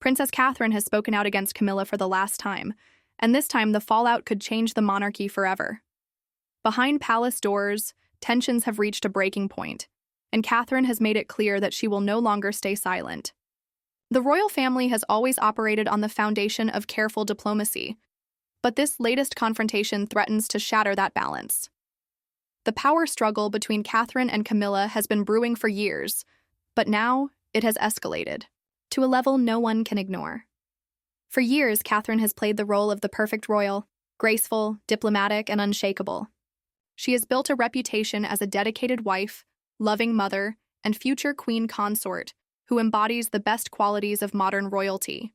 Princess Catherine has spoken out against Camilla for the last time, and this time the fallout could change the monarchy forever. Behind palace doors, tensions have reached a breaking point, and Catherine has made it clear that she will no longer stay silent. The royal family has always operated on the foundation of careful diplomacy, but this latest confrontation threatens to shatter that balance. The power struggle between Catherine and Camilla has been brewing for years, but now it has escalated to a level no one can ignore. For years, Catherine has played the role of the perfect royal, graceful, diplomatic, and unshakable. She has built a reputation as a dedicated wife, loving mother, and future queen consort who embodies the best qualities of modern royalty.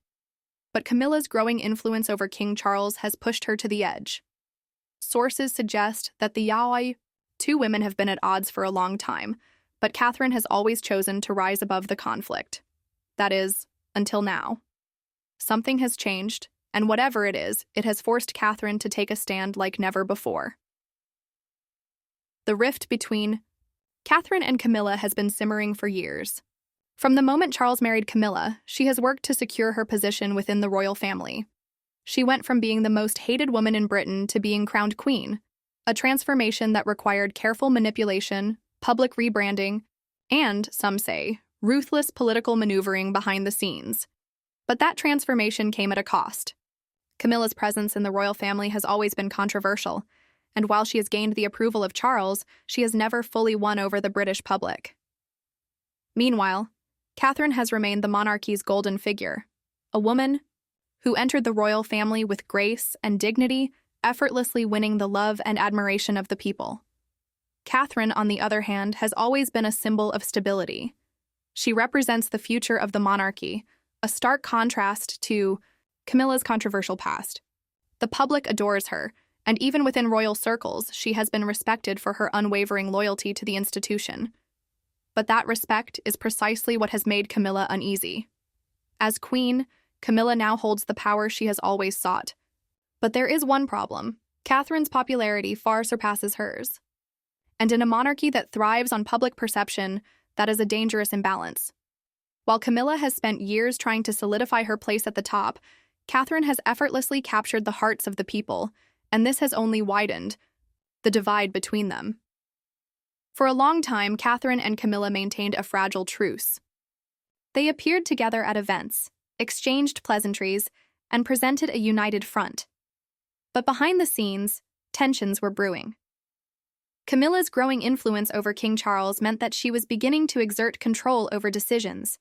But Camilla's growing influence over King Charles has pushed her to the edge. Sources suggest that the two women have been at odds for a long time, but Catherine has always chosen to rise above the conflict. That is, until now. Something has changed, and whatever it is, it has forced Catherine to take a stand like never before. The rift between Catherine and Camilla has been simmering for years. From the moment Charles married Camilla, she has worked to secure her position within the royal family. She went from being the most hated woman in Britain to being crowned queen, a transformation that required careful manipulation, public rebranding, and, some say, ruthless political maneuvering behind the scenes. But that transformation came at a cost. Camilla's presence in the royal family has always been controversial, and while she has gained the approval of Charles, she has never fully won over the British public. Meanwhile, Catherine has remained the monarchy's golden figure, a woman who entered the royal family with grace and dignity, effortlessly winning the love and admiration of the people. Catherine, on the other hand, has always been a symbol of stability. She represents the future of the monarchy, a stark contrast to Camilla's controversial past. The public adores her, and even within royal circles, she has been respected for her unwavering loyalty to the institution. But that respect is precisely what has made Camilla uneasy. As queen, Camilla now holds the power she has always sought. But there is one problem. Catherine's popularity far surpasses hers. And in a monarchy that thrives on public perception, that is a dangerous imbalance. While Camilla has spent years trying to solidify her place at the top, Catherine has effortlessly captured the hearts of the people, and this has only widened the divide between them. For a long time, Catherine and Camilla maintained a fragile truce. They appeared together at events, exchanged pleasantries, and presented a united front. But behind the scenes, tensions were brewing. Camilla's growing influence over King Charles meant that she was beginning to exert control over decisions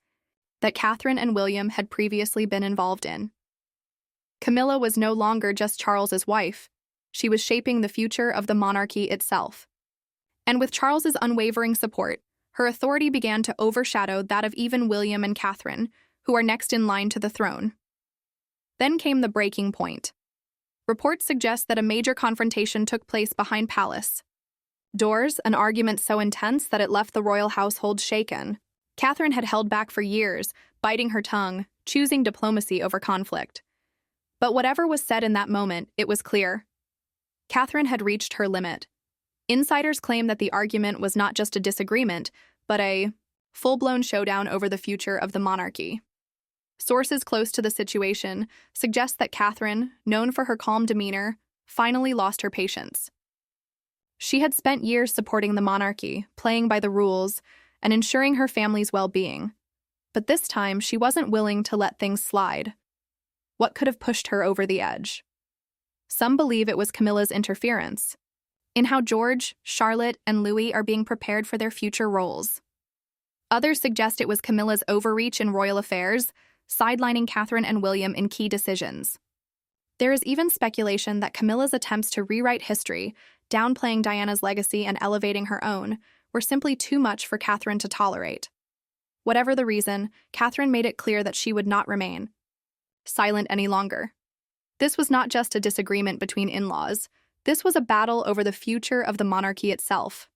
that Catherine and William had previously been involved in. Camilla was no longer just Charles's wife. She was shaping the future of the monarchy itself. And with Charles's unwavering support, her authority began to overshadow that of even William and Catherine, who are next in line to the throne. Then came the breaking point. Reports suggest that a major confrontation took place behind palace doors, an argument so intense that it left the royal household shaken. Catherine had held back for years, biting her tongue, choosing diplomacy over conflict. But whatever was said in that moment, it was clear. Catherine had reached her limit. Insiders claim that the argument was not just a disagreement, but a full-blown showdown over the future of the monarchy. Sources close to the situation suggest that Catherine, known for her calm demeanor, finally lost her patience. She had spent years supporting the monarchy, playing by the rules, and ensuring her family's well-being. But this time, she wasn't willing to let things slide. What could have pushed her over the edge? Some believe it was Camilla's interference in how George, Charlotte, and Louis are being prepared for their future roles. Others suggest it was Camilla's overreach in royal affairs, sidelining Catherine and William in key decisions. There is even speculation that Camilla's attempts to rewrite history, downplaying Diana's legacy and elevating her own, were simply too much for Catherine to tolerate. Whatever the reason, Catherine made it clear that she would not remain silent any longer. This was not just a disagreement between in-laws. This was a battle over the future of the monarchy itself.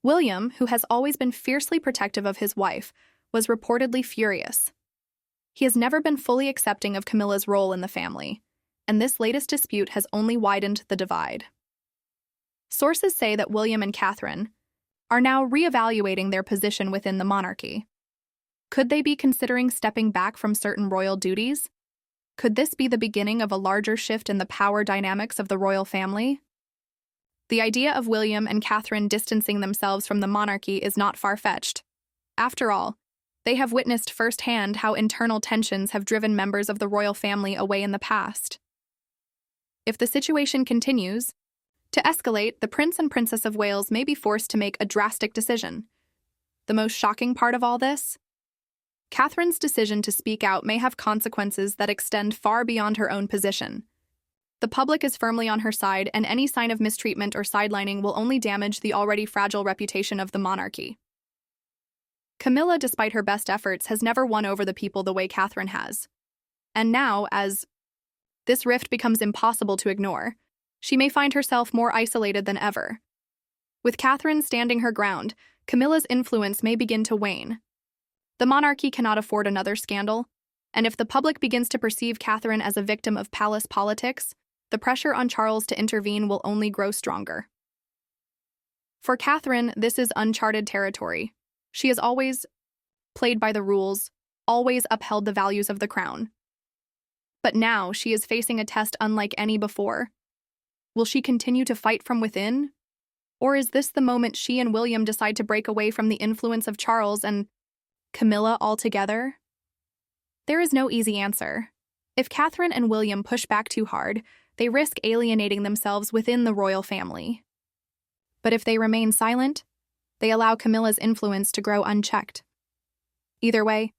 William, who has always been fiercely protective of his wife, was reportedly furious. He has never been fully accepting of Camilla's role in the family, and this latest dispute has only widened the divide. Sources say that William and Catherine are now reevaluating their position within the monarchy. Could they be considering stepping back from certain royal duties? Could this be the beginning of a larger shift in the power dynamics of the royal family? The idea of William and Catherine distancing themselves from the monarchy is not far-fetched. After all, they have witnessed firsthand how internal tensions have driven members of the royal family away in the past. If the situation continues to escalate, the Prince and Princess of Wales may be forced to make a drastic decision. The most shocking part of all this? Catherine's decision to speak out may have consequences that extend far beyond her own position. The public is firmly on her side, and any sign of mistreatment or sidelining will only damage the already fragile reputation of the monarchy. Camilla, despite her best efforts, has never won over the people the way Catherine has. And now, as this rift becomes impossible to ignore, she may find herself more isolated than ever. With Catherine standing her ground, Camilla's influence may begin to wane. The monarchy cannot afford another scandal, and if the public begins to perceive Catherine as a victim of palace politics, the pressure on Charles to intervene will only grow stronger. For Catherine, this is uncharted territory. She has always played by the rules, always upheld the values of the crown. But now she is facing a test unlike any before. Will she continue to fight from within? Or is this the moment she and William decide to break away from the influence of Charles and Camilla altogether? There is no easy answer. If Catherine and William push back too hard, they risk alienating themselves within the royal family. But if they remain silent, they allow Camilla's influence to grow unchecked. Either way,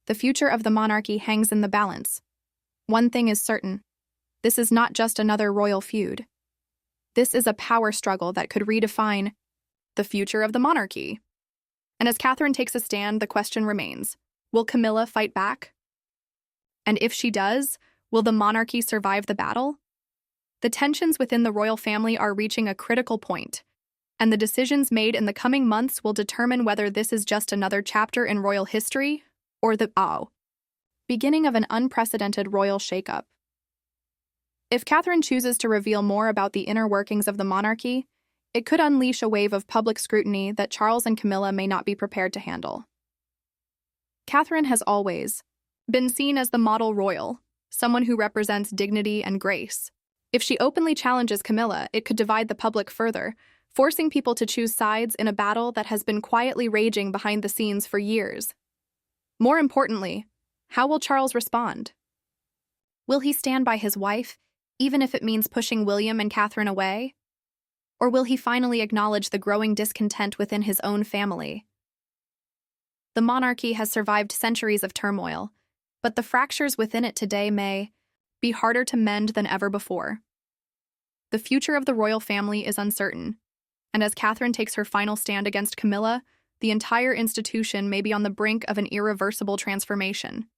the future of the monarchy hangs in the balance. One thing is certain: this is not just another royal feud. This is a power struggle that could redefine the future of the monarchy. And as Catherine takes a stand, the question remains: will Camilla fight back? And if she does, will the monarchy survive the battle? The tensions within the royal family are reaching a critical point, and the decisions made in the coming months will determine whether this is just another chapter in royal history or the beginning of an unprecedented royal shakeup. If Catherine chooses to reveal more about the inner workings of the monarchy, it could unleash a wave of public scrutiny that Charles and Camilla may not be prepared to handle. Catherine has always been seen as the model royal, someone who represents dignity and grace. If she openly challenges Camilla, it could divide the public further, forcing people to choose sides in a battle that has been quietly raging behind the scenes for years. More importantly, how will Charles respond? Will he stand by his wife, even if it means pushing William and Catherine away? Or will he finally acknowledge the growing discontent within his own family? The monarchy has survived centuries of turmoil, but the fractures within it today may be harder to mend than ever before. The future of the royal family is uncertain, and as Catherine takes her final stand against Camilla, the entire institution may be on the brink of an irreversible transformation.